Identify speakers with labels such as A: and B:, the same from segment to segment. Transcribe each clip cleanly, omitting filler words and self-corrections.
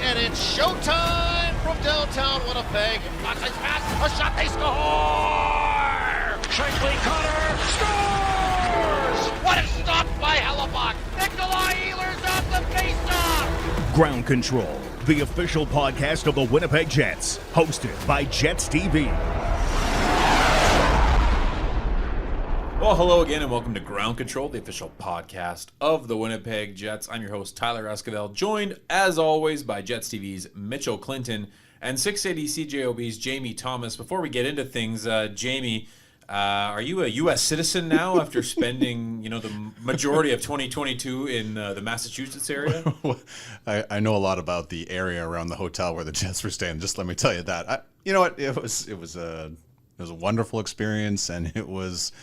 A: and it's showtime from downtown Winnipeg. Buckeyes pass, a shot, they score! Shankly Connor scores! What a stop by Hellebuck! Nikolai Ehlers off the faceoff!
B: Ground Control, the official podcast of the Winnipeg Jets, hosted by Jets TV.
C: Well, hello again and welcome to Ground Control, the official podcast of the Winnipeg Jets. I'm your host, Tyler Esquivel, joined, as always, by Jets TV's Mitchell Clinton and 680 CJOB's Jamie Thomas. Before we get into things, Jamie, are you a U.S. citizen now after spending, the majority of 2022 in the Massachusetts area?
D: I know a lot about the area around the hotel where the Jets were staying. Just let me tell you that. You know what? It was a wonderful experience, and it was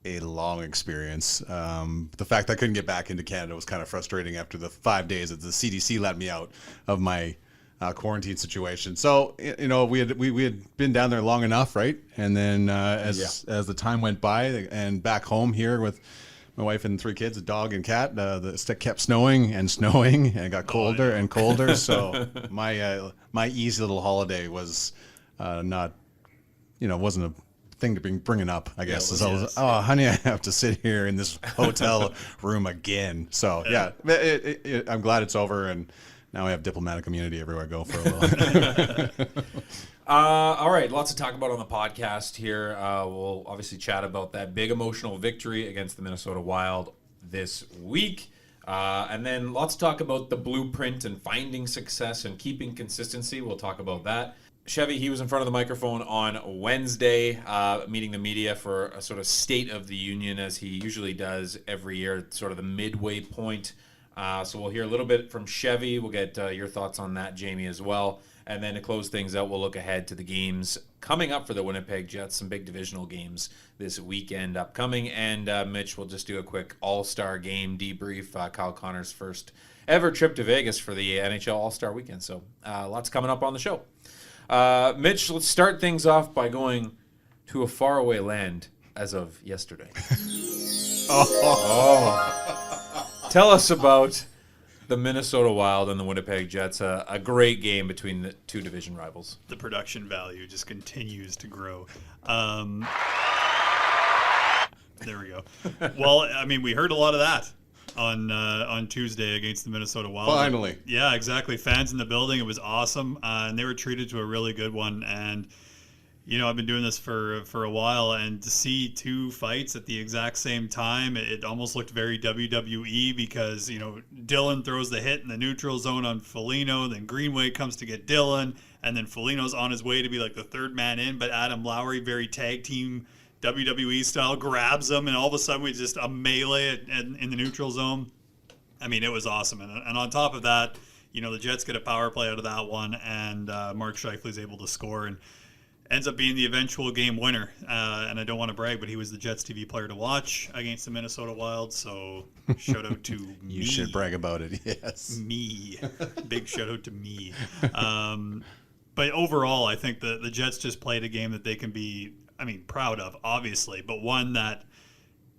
D: a long experience. The fact that I couldn't get back into Canada was kind of frustrating after the 5 days that the CDC let me out of my quarantine situation. So we had been down there long enough, right? And then as the time went by, and back home here with my wife and 3 kids, a dog and cat, the stick kept snowing and it got colder and colder. So my easy little holiday was not, wasn't a thing to bringing up, I guess. So I was, honey, I have to sit here in this hotel room again. So I'm glad it's over, and now I have diplomatic immunity everywhere I go for a while.
C: All right, lots to talk about on the podcast here. We'll obviously chat about that big emotional victory against the Minnesota Wild this week. And then lots to talk about the blueprint and finding success and keeping consistency. We'll talk about that. Chevy, he was in front of the microphone on Wednesday, meeting the media for a sort of State of the Union, as he usually does every year, sort of the midway point. So we'll hear a little bit from Chevy. We'll get your thoughts on that, Jamie, as well. And then to close things out, we'll look ahead to the games coming up for the Winnipeg Jets, some big divisional games this weekend upcoming. And Mitch, we'll just do a quick all-star game debrief, Kyle Connor's first ever trip to Vegas for the NHL All-Star Weekend. So lots coming up on the show. Mitch, let's start things off by going to a faraway land as of yesterday. Tell us about the Minnesota Wild and the Winnipeg Jets, a great game between the two division rivals.
E: The production value just continues to grow. There we go. Well, I mean, we heard a lot of that on Tuesday against the Minnesota Wild.
D: Finally.
E: Yeah, exactly. Fans in the building. It was awesome. And they were treated to a really good one. And, I've been doing this for a while, and to see 2 fights at the exact same time, it almost looked very WWE, because, Dylan throws the hit in the neutral zone on Foligno, then Greenway comes to get Dylan, and then Foligno's on his way to be like the third man in, but Adam Lowry, very tag team WWE style, grabs him, and all of a sudden we just a melee in the neutral zone. I mean, it was awesome. And on top of that, the Jets get a power play out of that one, and Mark Scheifele's able to score and ends up being the eventual game winner. And I don't want to brag, but he was the Jets TV player to watch against the Minnesota Wild. So shout out to me.
D: You should brag about it, yes.
E: Me. Big shout out to me. But overall, I think the Jets just played a game that they can be, proud of, obviously, but one that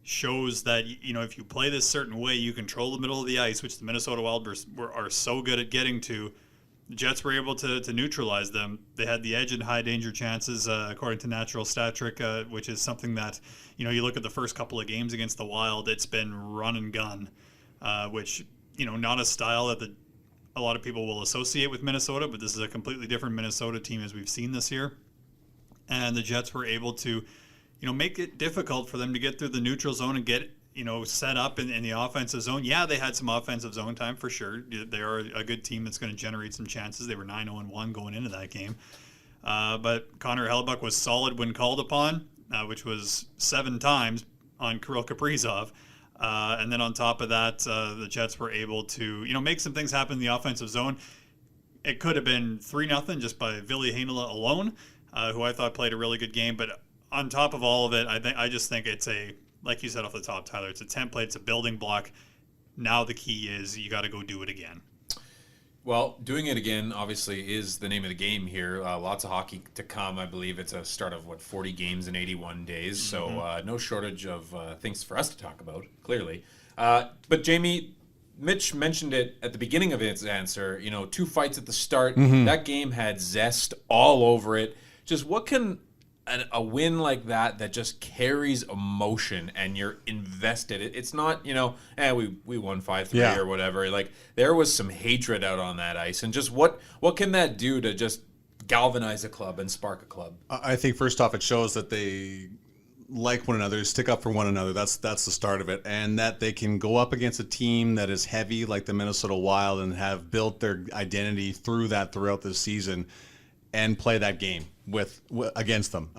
E: shows that, if you play this certain way, you control the middle of the ice, which the Minnesota Wild are so good at getting to. The Jets were able to neutralize them. They had the edge in high danger chances, according to Natural Stat Trick, which is something that, you look at the first couple of games against the Wild, it's been run and gun, which, not a style that a lot of people will associate with Minnesota, but this is a completely different Minnesota team as we've seen this year. And the Jets were able to, make it difficult for them to get through the neutral zone and get, set up in the offensive zone. Yeah, they had some offensive zone time for sure. They are a good team that's going to generate some chances. They were 9-0-1 going into that game. But Connor Hellebuck was solid when called upon, which was 7 times on Kirill Kaprizov. And then on top of that, the Jets were able to, make some things happen in the offensive zone. It could have been 3-0 just by Ville Heinola alone, who I thought played a really good game. But on top of all of it, I just think it's like you said off the top, Tyler, it's a template, it's a building block. Now the key is you got to go do it again.
C: Well, doing it again, obviously, is the name of the game here. Lots of hockey to come. I believe it's a start of, 40 games in 81 days. Mm-hmm. So no shortage of things for us to talk about, clearly. But, Jamie, Mitch mentioned it at the beginning of his answer. 2 fights at the start. That game had zest all over it. Just what can a win like that just carries emotion and you're invested. It's not, we won 5-3 or whatever. Like, there was some hatred out on that ice. And just what can that do to just galvanize a club and spark a club?
D: I think first off, it shows that they like one another, stick up for one another. That's the start of it. And that they can go up against a team that is heavy like the Minnesota Wild and have built their identity through that throughout the season and play that game against them.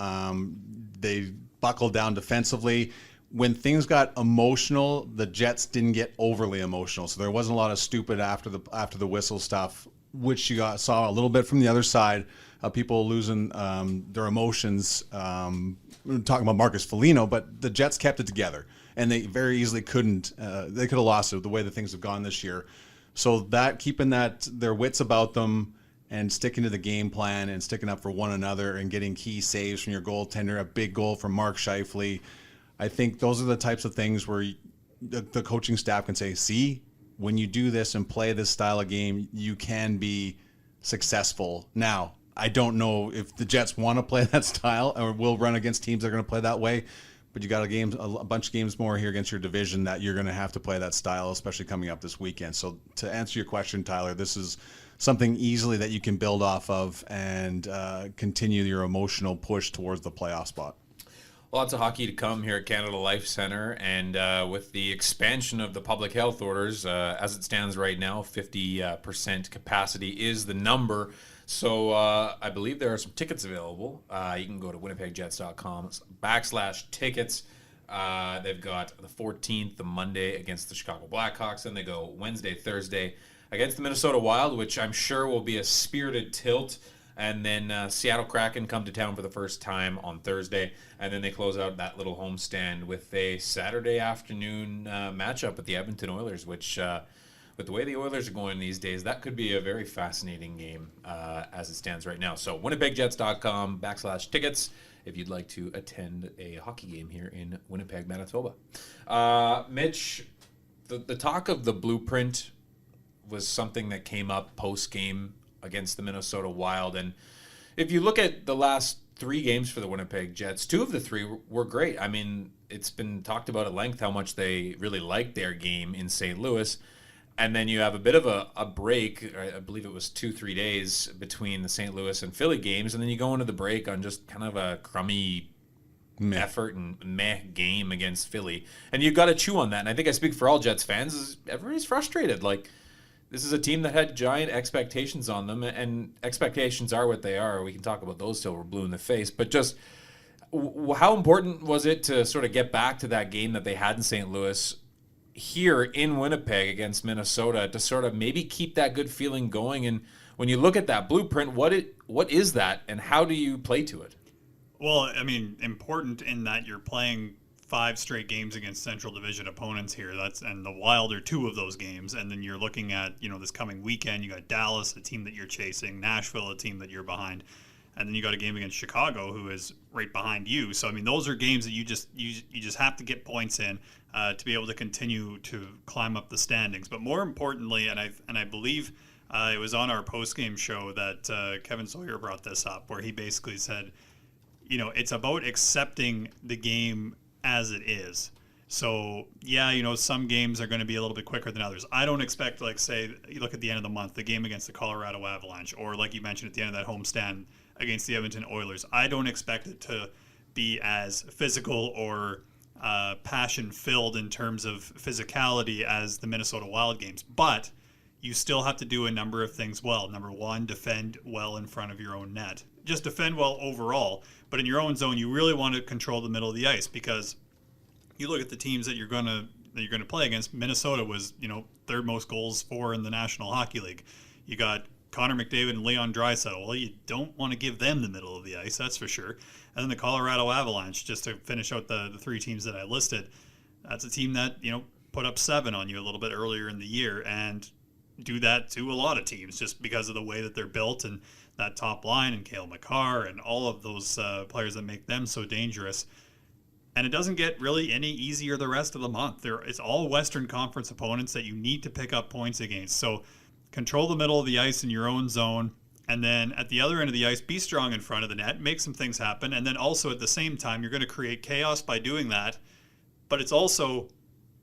D: They buckled down defensively. When things got emotional, the Jets didn't get overly emotional. So there wasn't a lot of stupid after the whistle stuff, which you saw a little bit from the other side of people losing their emotions. We're talking about Marcus Foligno, but the Jets kept it together, and they very easily couldn't. They could have lost it the way that things have gone this year. So that keeping their wits about them and sticking to the game plan and sticking up for one another and getting key saves from your goaltender, a big goal from Mark Scheifele. I think those are the types of things where the coaching staff can say, see, when you do this and play this style of game, you can be successful. Now, I don't know if the Jets want to play that style or will run against teams that are going to play that way, but you got a bunch of games more here against your division that you're going to have to play that style, especially coming up this weekend. So to answer your question, Tyler, this is something easily that you can build off of and continue your emotional push towards the playoff spot.
C: Lots of hockey to come here at Canada Life Center, and with the expansion of the public health orders, as it stands right now, 50% capacity is the number. So I believe there are some tickets available. You can go to winnipegjets.com/tickets. They've got the 14th, the Monday, against the Chicago Blackhawks, and they go Wednesday, Thursday against the Minnesota Wild, which I'm sure will be a spirited tilt. And then Seattle Kraken come to town for the first time on Thursday. And then they close out that little homestand with a Saturday afternoon matchup with the Edmonton Oilers, which, with the way the Oilers are going these days, that could be a very fascinating game as it stands right now. So winnipegjets.com/tickets if you'd like to attend a hockey game here in Winnipeg, Manitoba. Mitch, the talk of the blueprint was something that came up post-game against the Minnesota Wild. And if you look at the last 3 games for the Winnipeg Jets, 2 of the 3 were great. I mean, it's been talked about at length how much they really liked their game in St. Louis. And then you have a bit of a break, I believe it was 2-3 days between the St. Louis and Philly games. And then you go into the break on just kind of a crummy effort and meh game against Philly. And you've got to chew on that. And I think I speak for all Jets fans, is everybody's frustrated. Like, this is a team that had giant expectations on them, and expectations are what they are. We can talk about those till we're blue in the face. But just how important was it to sort of get back to that game that they had in St. Louis here in Winnipeg against Minnesota to sort of maybe keep that good feeling going? And when you look at that blueprint, what is that, and how do you play to it?
E: Well, I mean, important in that you're playing 5 straight games against Central Division opponents here. And the Wild are 2 of those games. And then you're looking at, this coming weekend, you got Dallas, a team that you're chasing, Nashville, a team that you're behind. And then you got a game against Chicago, who is right behind you. So, I mean, those are games that you just have to get points in to be able to continue to climb up the standings. But more importantly, and I believe it was on our post-game show that Kevin Sawyer brought this up, where he basically said, it's about accepting the game as it is. So, yeah, some games are going to be a little bit quicker than others. I don't expect, like, say, you look at the end of the month, the game against the Colorado Avalanche, or like you mentioned at the end of that homestand against the Edmonton Oilers. I don't expect it to be as physical or passion-filled in terms of physicality as the Minnesota Wild games. But you still have to do a number of things well. Number 1, defend well in front of your own net. Just defend well overall, but in your own zone, you really want to control the middle of the ice, because you look at the teams that you're going to play against. Minnesota was, 3rd most goals for in the National Hockey League. You got Connor McDavid and Leon Draisaitl. Well, you don't want to give them the middle of the ice, that's for sure. And then the Colorado Avalanche, just to finish out the 3 teams that I listed, that's a team that, put up 7 on you a little bit earlier in the year, and do that to a lot of teams just because of the way that they're built and that top line and Cale Makar and all of those players that make them so dangerous. And it doesn't get really any easier the rest of the month. It's all Western Conference opponents that you need to pick up points against. So control the middle of the ice in your own zone. And then at the other end of the ice, be strong in front of the net, make some things happen. And then also at the same time, you're going to create chaos by doing that. But it's also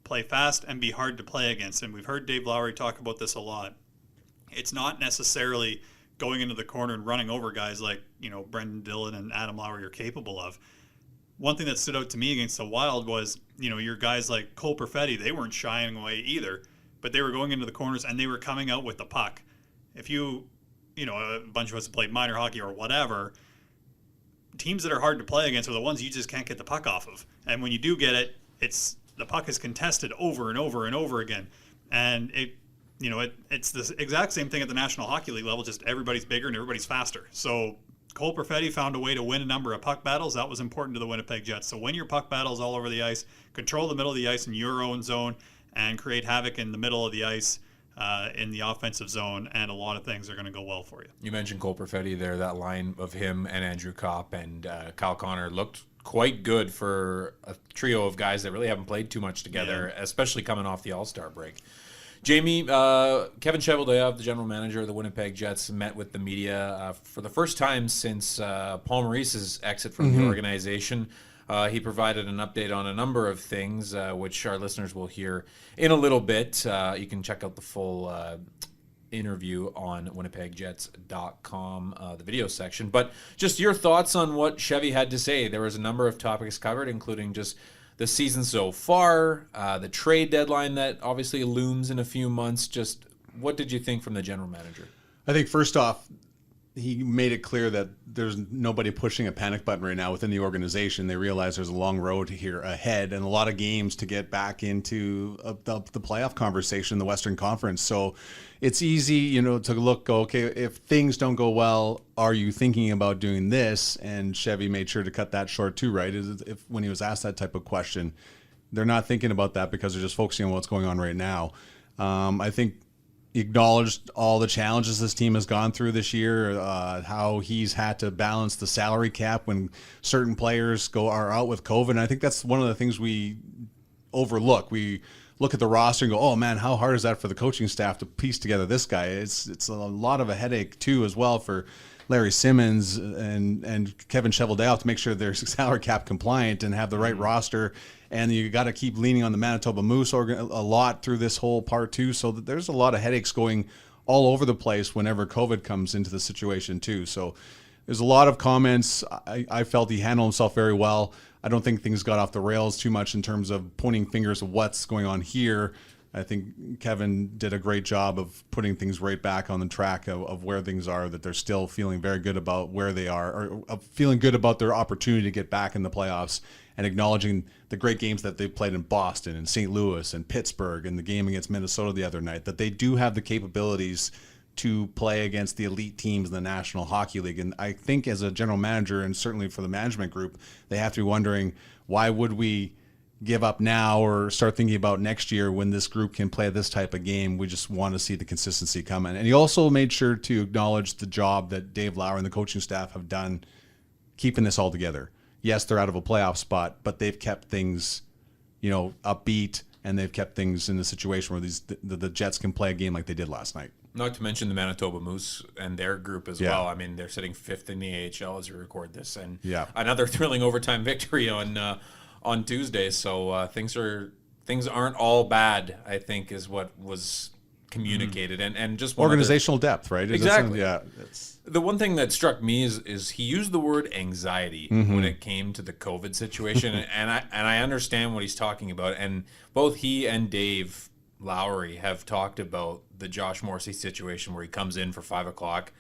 E: play fast and be hard to play against. And we've heard Dave Lowry talk about this a lot. It's not necessarily going into the corner and running over guys like, Brendan Dillon and Adam Lowry are capable of. One thing that stood out to me against the Wild was, your guys like Cole Perfetti, they weren't shying away either, but they were going into the corners and they were coming out with the puck. If a bunch of us have played minor hockey or whatever, teams that are hard to play against are the ones you just can't get the puck off of. And when you do get it, the puck is contested over and over and over again. And it's the exact same thing at the National Hockey League level, just everybody's bigger and everybody's faster. So Cole Perfetti found a way to win a number of puck battles. That was important to the Winnipeg Jets. So win your puck battles all over the ice, control the middle of the ice in your own zone, and create havoc in the middle of the ice in the offensive zone, and a lot of things are going to go well for you.
C: You mentioned Cole Perfetti there. That line of him and Andrew Kopp and Kyle Connor looked quite good for a trio of guys that really haven't played too much together, especially coming off the All-Star break. Jamie, Kevin Cheveldayoff, the general manager of the Winnipeg Jets, met with the media for the first time since Paul Maurice's exit from the organization. He provided an update on a number of things, which our listeners will hear in a little bit. You can check out the full interview on winnipegjets.com, the video section. But just your thoughts on what Chevy had to say. There was a number of topics covered, including just the season so far, the trade deadline that obviously looms in a few months. Just what did you think from the general manager?
D: I think first off, he made it clear that there's nobody pushing a panic button right now within the organization. They realize there's a long road here ahead and a lot of games to get back into the playoff conversation in the Western Conference. So it's easy, to go, okay, if things don't go well, are you thinking about doing this? And Chevy made sure to cut that short too, right? When he was asked that type of question, they're not thinking about that because they're just focusing on what's going on right now. I think he acknowledged all the challenges this team has gone through this year, how he's had to balance the salary cap when certain players are out with COVID. And I think that's one of the things we overlook. We look at the roster and go, oh man, how hard is that for the coaching staff to piece together this guy? It's a lot of a headache too as well for Larry Simmons and Kevin Cheveldayoff to make sure they're salary cap compliant and have the right roster. And you got to keep leaning on the Manitoba Moose a lot through this whole part too. So there's a lot of headaches going all over the place whenever COVID comes into the situation too. So there's a lot of comments. I felt he handled himself very well. I don't think things got off the rails too much in terms of pointing fingers of what's going on here. I think Kevin did a great job of putting things right back on the track of where things are, that they're still feeling very good about where they are, or feeling good about their opportunity to get back in the playoffs, and acknowledging the great games that they played in Boston and St. Louis and Pittsburgh and the game against Minnesota the other night, that they do have the capabilities to play against the elite teams in the National Hockey League. And I think as a general manager, and certainly for the management group, they have to be wondering, why would we give up now or start thinking about next year when this group can play this type of game? We just want to see the consistency come in. And he also made sure to acknowledge the job that Dave Lowry and the coaching staff have done keeping this all together. Yes, they're out of a playoff spot, but they've kept things, upbeat, and they've kept things in a situation where the Jets can play a game like they did last night.
C: Not to mention the Manitoba Moose and their group as well. I mean, they're sitting fifth in the AHL as we record this, and another thrilling overtime victory on Tuesday. So things aren't all bad, I think, is what was communicated. And just
D: organizational depth, right?
C: Exactly. The one thing that struck me is he used the word anxiety when it came to the COVID situation, and I understand what he's talking about. And both he and Dave Lowry have talked about the Josh Morrissey situation where he comes in for 5 o'clock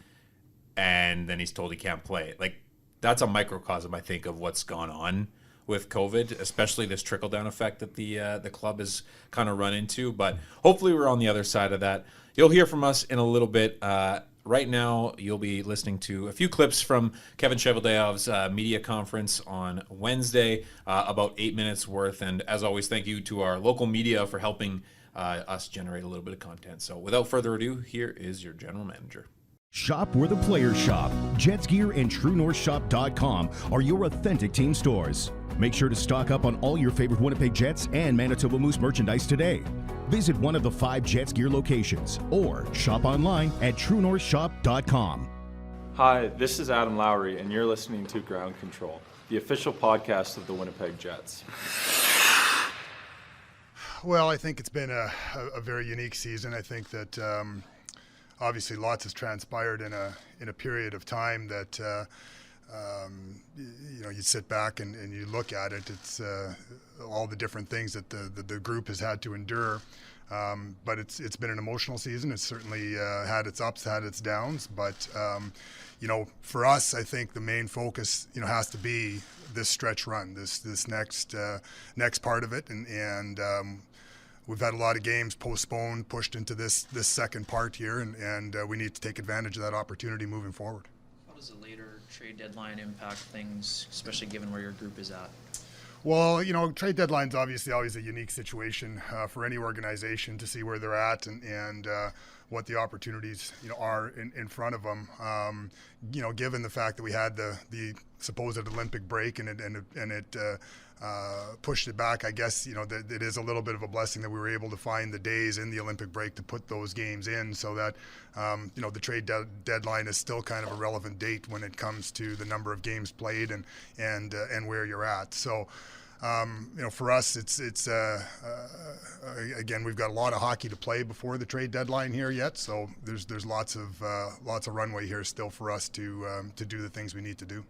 C: and then he's told he can't play. Like, that's a microcosm, I think, of what's gone on with COVID, especially this trickle-down effect that the club has kind of run into. But hopefully we're on the other side of that. You'll hear from us in a little bit. Right now, you'll be listening to a few clips from Kevin Cheveldayoff's media conference on Wednesday, about 8 minutes worth. And as always, thank you to our local media for helping us generate a little bit of content. So without further ado, here is your general manager.
B: Shop where the players shop. Jets Gear and TrueNorthShop.com are your authentic team stores. Make sure to stock up on all your favorite Winnipeg Jets and Manitoba Moose merchandise today. Visit one of the 5 Jets gear locations or shop online at truenorthshop.com.
F: Hi, this is Adam Lowry, and you're listening to Ground Control, the official podcast of the Winnipeg Jets.
G: Well, I think it's been a very unique season. I think that obviously lots has transpired in a period of time that you sit back and you look at it. It's all the different things that the group has had to endure. But it's been an emotional season. It's certainly had its ups, had its downs. But for us, I think the main focus has to be this stretch run, this next part of it, and we've had a lot of games postponed, pushed into this second part here, and we need to take advantage of that opportunity moving forward.
H: How does the later trade deadline impact things, especially given where your group is at?
G: Well, trade deadline's obviously always a unique situation for any organization to see where they're at and what the opportunities are in front of them. Given the fact that we had the supposed Olympic break and it pushed it back, I guess that it is a little bit of a blessing that we were able to find the days in the Olympic break to put those games in, so that the trade deadline is still kind of a relevant date when it comes to the number of games played and where you're at. So. For us, it's again, we've got a lot of hockey to play before the trade deadline here yet. So there's lots of runway here still for us to do the things we need to do.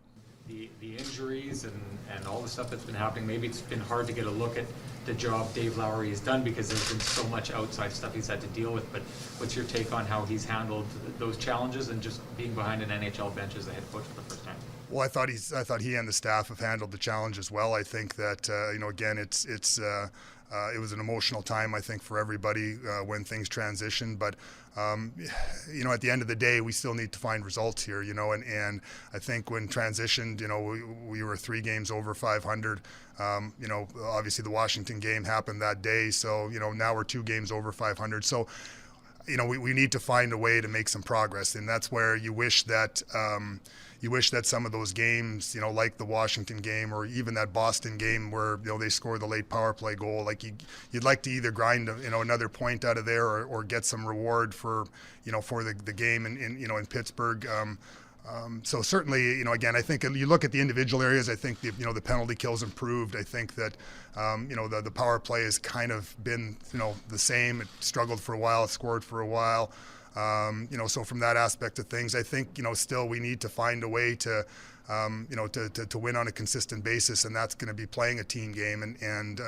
I: The injuries and all the stuff that's been happening, maybe it's been hard to get a look at the job Dave Lowry has done because there's been so much outside stuff he's had to deal with. But what's your take on how he's handled those challenges and just being behind an NHL bench as a head coach for the first time?
G: Well, I thought he and the staff have handled the challenge as well. I think that again, it was an emotional time, I think, for everybody when things transitioned. But at the end of the day, we still need to find results here. And I think when transitioned, we were 3 games over 500. Obviously the Washington game happened that day, so now we're 2 games over 500. So. We need to find a way to make some progress, and that's where you wish that some of those games, like the Washington game or even that Boston game where they score the late power play goal, like you'd like to either grind another point out of there or get some reward for the game in Pittsburgh. So certainly, again, I think you look at the individual areas. I think the penalty kills improved. I think that the power play has kind of been the same. It struggled for a while. It scored for a while. So from that aspect of things, I think still we need to find a way to win on a consistent basis, and that's going to be playing a team game and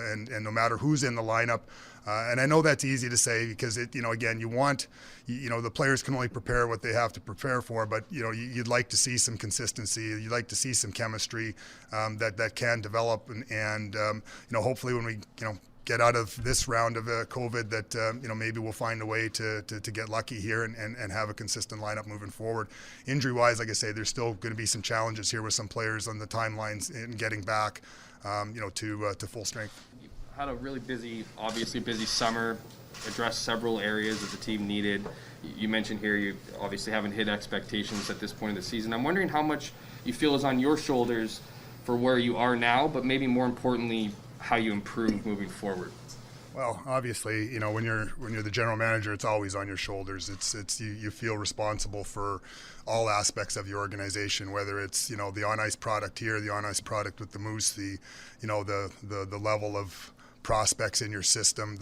G: no matter who's in the lineup. And I know that's easy to say because again, you want the players can only prepare what they have to prepare for, but you'd like to see some consistency. You'd like to see some chemistry that can develop, and hopefully when we get out of this round of COVID, that maybe we'll find a way to get lucky here and have a consistent lineup moving forward. Injury-wise, like I say, there's still going to be some challenges here with some players on the timelines in getting back, to full strength.
J: You had a really obviously busy summer, addressed several areas that the team needed. You mentioned here you obviously haven't hit expectations at this point of the season. I'm wondering how much you feel is on your shoulders for where you are now, but maybe more importantly, how you improve moving forward.
G: Well, obviously, when you're the general manager, it's always on your shoulders. It's you feel responsible for all aspects of your organization, whether it's the on ice product here, the on ice product with the Moose, the level of prospects in your system,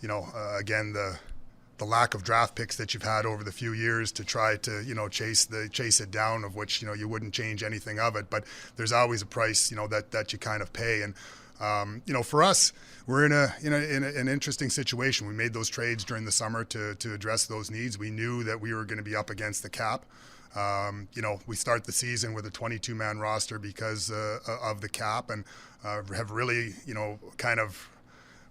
G: again the lack of draft picks that you've had over the few years to try to chase it down, of which you wouldn't change anything of it, but there's always a price that you kind of pay. And for us, we're in an interesting situation. We made those trades during the summer to address those needs. We knew that we were going to be up against the cap. We start the season with a 22-man roster because of the cap, and have really kind of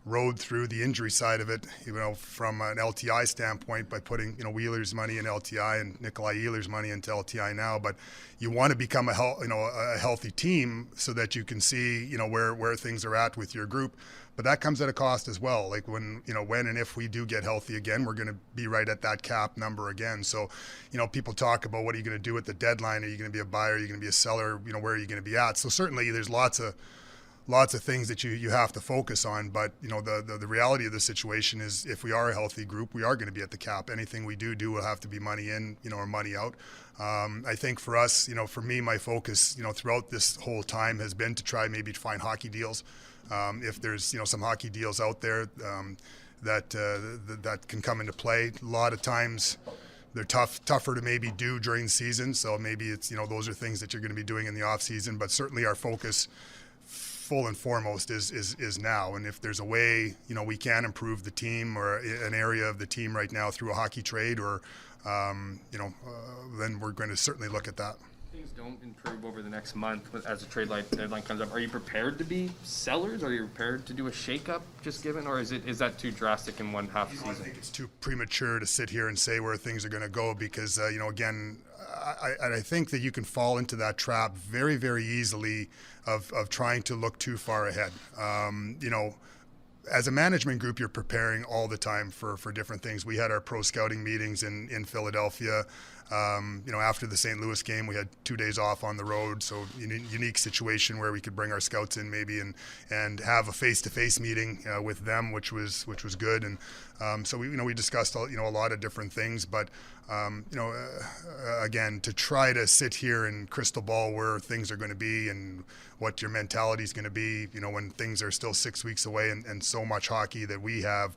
G: rode through the injury side of it, from an LTI standpoint by putting, Wheeler's money in LTI and Nikolai Ehlers' money into LTI now. But you want to become a healthy team so that you can see, where things are at with your group. But that comes at a cost as well. Like when and if we do get healthy again, we're going to be right at that cap number again. So, people talk about what are you going to do at the deadline? Are you going to be a buyer? Are you going to be a seller? Where are you going to be at? So certainly there's lots of lots of things that you have to focus on. But the reality of the situation is, if we are a healthy group, we are going to be at the cap. Anything we do will have to be money in, or money out. I think for us, for me, my focus, throughout this whole time has been to try maybe to find hockey deals. If there's some hockey deals out there that can come into play. A lot of times they're tougher to maybe do during the season. So maybe it's those are things that you're going to be doing in the off season. But certainly our focus, full and foremost, is now. And if there's a way we can improve the team or an area of the team right now through a hockey trade, or then we're going to certainly look at that.
J: Things don't improve over the next month as the trade deadline comes up. Are you prepared to be sellers? Are you prepared to do a shakeup, just given, or is that too drastic in one half season?
G: I think it's too premature to sit here and say where things are going to go, because again, I think that you can fall into that trap very, very easily of trying to look too far ahead. As a management group, you're preparing all the time for different things. We had our pro scouting meetings in Philadelphia. After the St. Louis game, we had 2 days off on the road, so unique situation where we could bring our scouts in maybe and have a face-to-face meeting with them, which was good. And so we discussed a lot of different things, but again, to try to sit here and crystal ball where things are going to be and what your mentality is going to be, when things are still 6 weeks away and so much hockey that we have,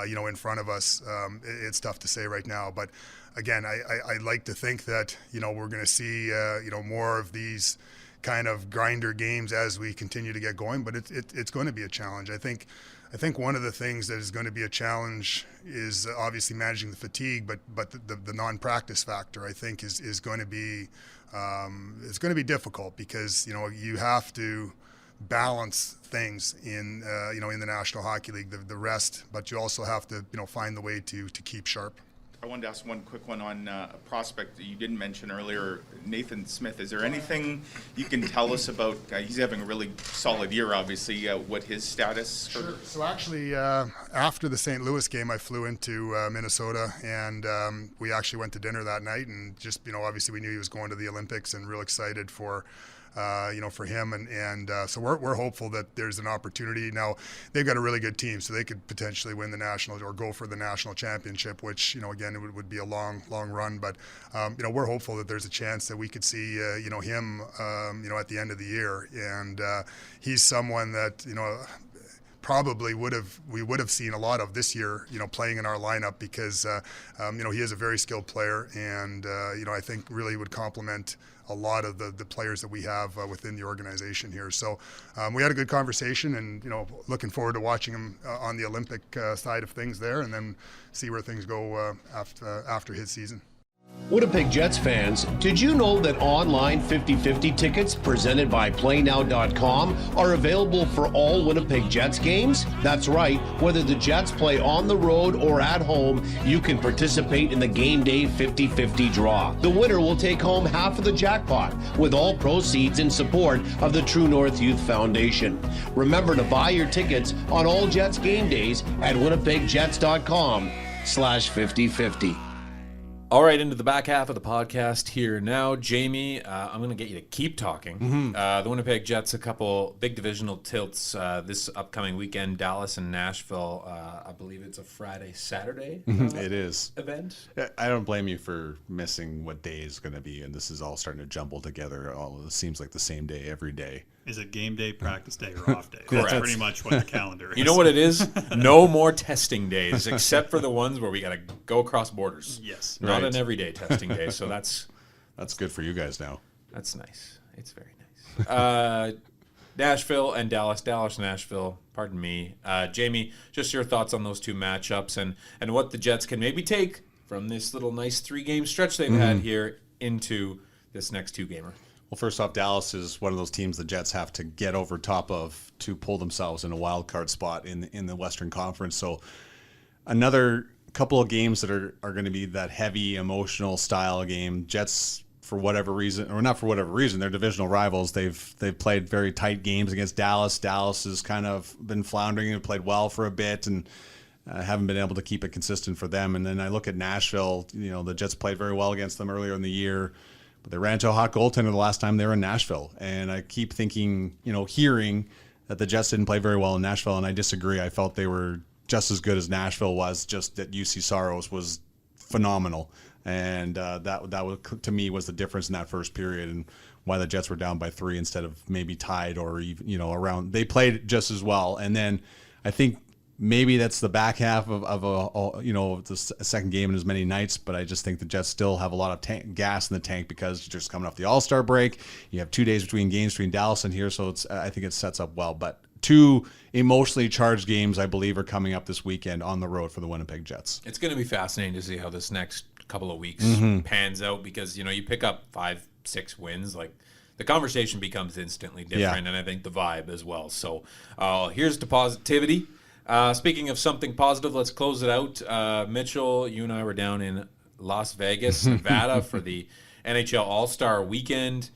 G: in front of us, it's tough to say right now. But again, I like to think that we're going to see more of these kind of grinder games as we continue to get going. But it's going to be a challenge. I think one of the things that is going to be a challenge is obviously managing the fatigue, but the non-practice factor, I think, is going to be it's going to be difficult, because you have to balance things in in the National Hockey League, the rest, but you also have to find the way to keep sharp.
K: I wanted to ask one quick one on a prospect that you didn't mention earlier, Nathan Smith. Is there anything you can tell us about? He's having a really solid year, obviously. What his status?
G: Sure. So actually, after the St. Louis game, I flew into Minnesota, and we actually went to dinner that night. And just obviously, we knew he was going to the Olympics, and real excited for him, and so we're hopeful that there's an opportunity. Now they've got a really good team, so they could potentially win the national or go for the national championship, which again, it would be a long run, but we're hopeful that there's a chance that we could see him at the end of the year, and he's someone that probably we would have seen a lot of this year, playing in our lineup, because he is a very skilled player, and I think really would complement a lot of the players that we have within the organization here. So we had a good conversation, and looking forward to watching him on the Olympic side of things there, and then see where things go after his season.
L: Winnipeg Jets fans, did you know that online 50-50 tickets presented by PlayNow.com are available for all Winnipeg Jets games? That's right, whether the Jets play on the road or at home, you can participate in the game day 50-50 draw. The winner will take home half of the jackpot, with all proceeds in support of the True North Youth Foundation. Remember to buy your tickets on all Jets game days at winnipegjets.com/50-50.
C: All right, into the back half of the podcast here now. Jamie, I'm going to get you to keep talking. The Winnipeg Jets, a couple big divisional tilts this upcoming weekend. Dallas and Nashville. I believe it's a Friday-Saturday
D: it is
C: event.
D: I don't blame you for missing what day is going to be, and this is all starting to jumble together. It seems like the same day every day.
E: Is it game day, practice day, or off day?
C: Correct.
E: That's pretty much what the calendar is.
C: You know what it is? No more testing days, except for the ones where we got to go across borders.
E: Yes.
C: Not an everyday testing day, so that's
D: good for you guys now.
C: That's nice. It's very nice. Nashville and Dallas. Nashville, pardon me. Jamie, just your thoughts on those two matchups and what the Jets can maybe take from this little nice 3-game stretch they've had here into this next 2-gamer.
D: Well, first off, Dallas is one of those teams the Jets have to get over top of to pull themselves in a wild card spot in the Western Conference. So another couple of games that are going to be that heavy emotional style game. Jets, for whatever reason, or not for whatever reason, they're divisional rivals. They've played very tight games against Dallas. Dallas has kind of been floundering and played well for a bit, and haven't been able to keep it consistent for them. And then I look at Nashville. The Jets played very well against them earlier in the year, but they ran into a hot goaltender the last time they were in Nashville. And I keep thinking, hearing that the Jets didn't play very well in Nashville, and I disagree. I felt they were just as good as Nashville was, just that UC Saros was phenomenal. And that was, to me, was the difference in that first period, and why the Jets were down by 3 instead of maybe tied or even, around. They played just as well. And then I think maybe that's the back half of the second game in as many nights, but I just think the Jets still have a lot of gas in the tank because you're just coming off the All-Star break. You have 2 days between games between Dallas and here, so I think it sets up well. But 2 emotionally charged games, I believe, are coming up this weekend on the road for the Winnipeg Jets.
C: It's going to be fascinating to see how this next couple of weeks pans out because, you pick up 5-6 wins, like the conversation becomes instantly different, and I think the vibe as well. So here's to positivity. Speaking of something positive, let's close it out. Mitchell, you and I were down in Las Vegas, Nevada for the NHL All-Star Weekend.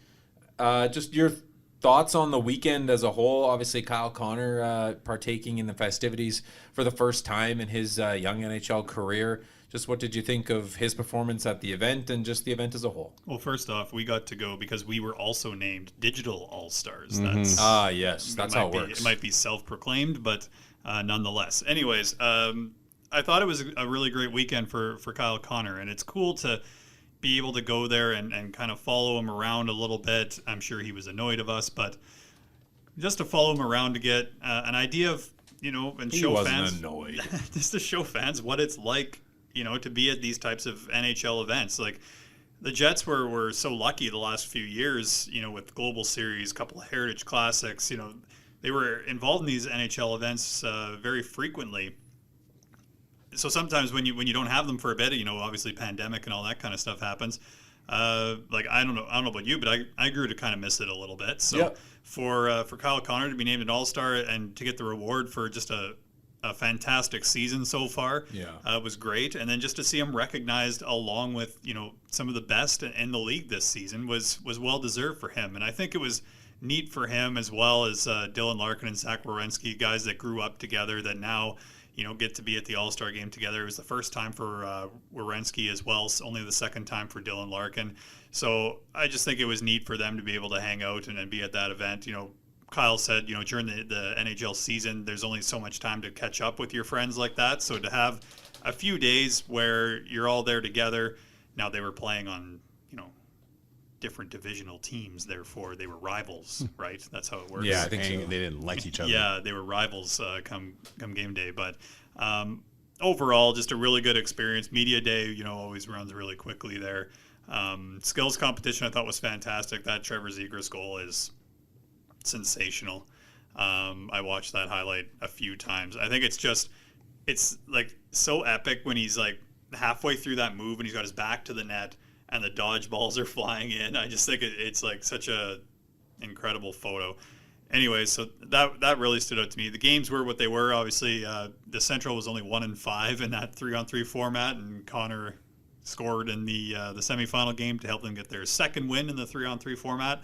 C: Just your thoughts on the weekend as a whole. Obviously, Kyle Connor partaking in the festivities for the first time in his young NHL career. Just what did you think of his performance at the event and just the event as a whole?
E: Well, first off, we got to go because we were also named Digital All-Stars.
C: Yes, that's how it works.
E: It might be self-proclaimed, but nonetheless. Anyways, I thought it was a really great weekend for Kyle Connor, and it's cool to be able to go there and kind of follow him around a little bit. I'm sure he was annoyed of us, but just to follow him around to get an idea of, and show fans. He wasn't annoyed. Just to show fans what it's like, to be at these types of NHL events. Like, the Jets were so lucky the last few years, with Global Series, a couple of Heritage Classics, they were involved in these NHL events very frequently. So sometimes when you don't have them for a bit, obviously pandemic and all that kind of stuff happens. Like, I don't know about you, but I grew to kind of miss it a little bit. So for Kyle Connor to be named an All-Star and to get the reward for just a fantastic season so far was great. And then just to see him recognized along with, some of the best in the league this season was well-deserved for him. And I think it was neat for him as well as Dylan Larkin and Zach Werenski, guys that grew up together that now, get to be at the All-Star game together. It was the first time for Werenski as well, only the second time for Dylan Larkin. So I just think it was neat for them to be able to hang out and be at that event. Kyle said, during the NHL season, there's only so much time to catch up with your friends like that. So to have a few days where you're all there together. Now they were playing on, different divisional teams, therefore they were rivals, right? That's how it works.
D: Yeah, I think they didn't like each other.
E: Yeah, they were rivals come game day. But overall, just a really good experience. Media day, always runs really quickly there. Skills competition I thought was fantastic. That Trevor Zegras goal is sensational. I watched that highlight a few times. I think it's like so epic when he's like halfway through that move and he's got his back to the net and the dodgeballs are flying in. I just think it's like such a incredible photo. Anyway, so that really stood out to me. The games were what they were. Obviously, the Central was only 1-5 in that 3-on-3 format, and Connor scored in the semifinal game to help them get their second win in the 3-on-3 format,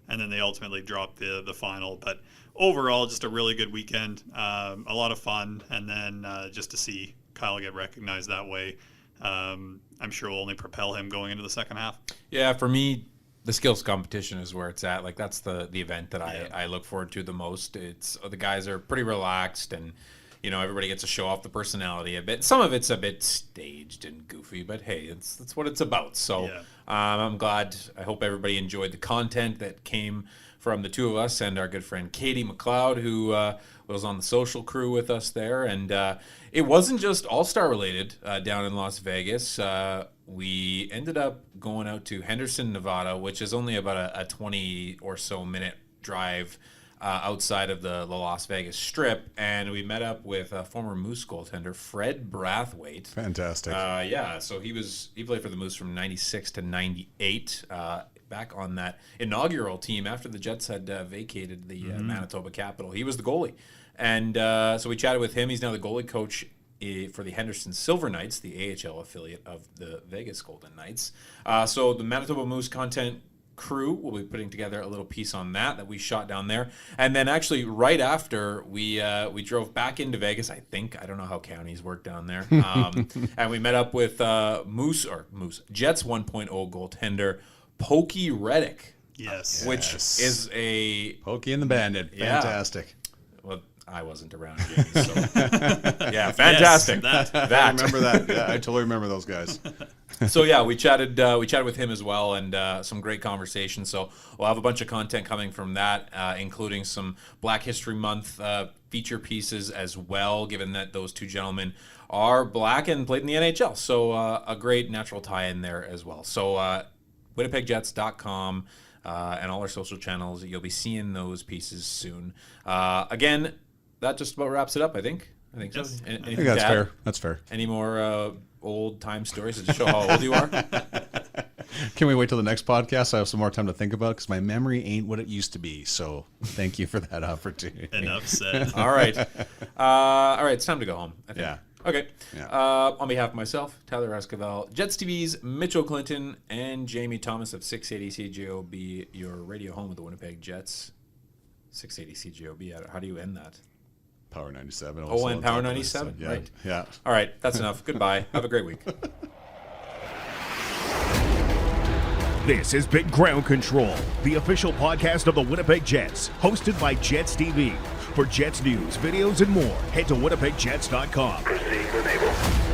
E: and then they ultimately dropped the final. But overall, just a really good weekend, a lot of fun, and then just to see Kyle get recognized that way, I'm sure will only propel him going into the second half.
C: Yeah, for me, the skills competition is where it's at. Like, that's the event that I look forward to the most. It's the guys are pretty relaxed, and everybody gets to show off the personality a bit. Some of it's a bit staged and goofy, but hey, that's what it's about. So I'm glad. I hope everybody enjoyed the content that came from the two of us and our good friend Katie McLeod, who was on the social crew with us there. And it wasn't just All-Star related down in Las Vegas. We ended up going out to Henderson, Nevada, which is only about a 20 or so minute drive outside of the Las Vegas Strip, and we met up with former Moose goaltender Fred Brathwaite.
D: Fantastic.
C: So he played for the Moose from 96 to 98, back on that inaugural team after the Jets had vacated the Manitoba Capital. He was the goalie, and so we chatted with him. He's now the goalie coach for the Henderson Silver Knights, the AHL affiliate of the Vegas Golden Knights. So the Manitoba Moose content crew will be putting together a little piece on that we shot down there, and then actually right after we drove back into Vegas. I don't know how counties work down there, and we met up with Moose Jets 1.0 goaltender Pokey Reddick.
E: Yes,
C: which is a
D: Pokey and the Bandit. Fantastic.
C: I wasn't around, Jamie. So. Yeah, fantastic.
E: Yes, that.
D: I remember that. Yeah, I totally remember those guys.
C: So yeah, we chatted with him as well, and some great conversations. So we'll have a bunch of content coming from that, including some Black History Month feature pieces as well, given that those two gentlemen are black and played in the NHL. So a great natural tie-in there as well. So WinnipegJets.com and all our social channels, you'll be seeing those pieces soon. Again, that just about wraps it up, I think. I think so.
E: Yes.
D: I think that's fair. That's fair.
C: Any more old time stories to show how old you are?
D: Can we wait till the next podcast? I have some more time to think about it because my memory ain't what it used to be. So thank you for that opportunity.
E: Enough said.
C: All right. All right. It's time to go home, I think.
D: Yeah.
C: Okay.
D: Yeah.
C: On behalf of myself, Tyler Esquivel, Jets TV's Mitchell Clinton, and Jamie Thomas of 680 CJOB, your radio home of the Winnipeg Jets. 680 CJOB. How do you end that?
D: Power 97.
C: Oh, and Power 97.
D: Yeah.
C: Right.
D: Yeah.
C: All right. That's enough. Goodbye. Have a great week.
B: This has been Ground Control, the official podcast of the Winnipeg Jets, hosted by Jets TV. For Jets news, videos, and more, head to WinnipegJets.com.
M: Proceed when able.